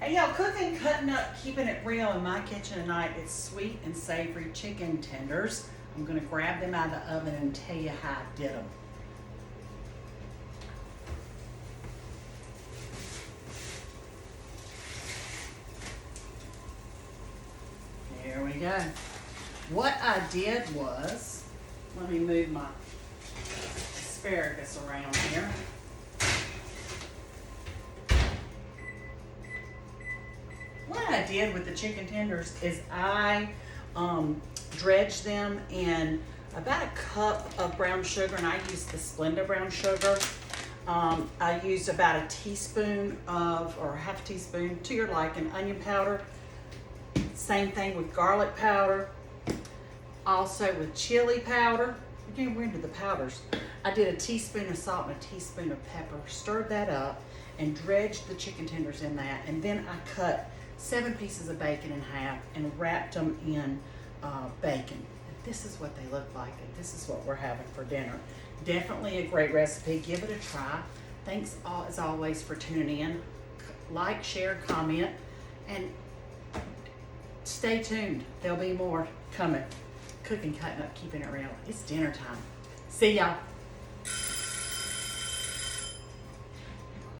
Hey y'all, cooking, cutting up, keeping it real in my kitchen tonight. It's sweet and savory chicken tenders. I'm gonna grab them out of the oven and tell you how I did them. Here we go. What I did was, let me move my asparagus around here. What I did with the chicken tenders is I dredged them in about a cup of brown sugar, and I used the Splenda brown sugar. I used about a teaspoon or half a teaspoon to your liking, onion powder. Same thing with garlic powder. Also with chili powder. Again, we're into the powders. I did a teaspoon of salt and a teaspoon of pepper. Stirred that up and dredged the chicken tenders in that. And then I cut 7 pieces of bacon in half and wrapped them in bacon. And this is what they look like, and this is what we're having for dinner. Definitely a great recipe. Give it a try. Thanks as always for tuning in. Like, share, comment, and stay tuned. There'll be more coming. Cooking, cutting up, keeping it real. It's dinner time. See y'all.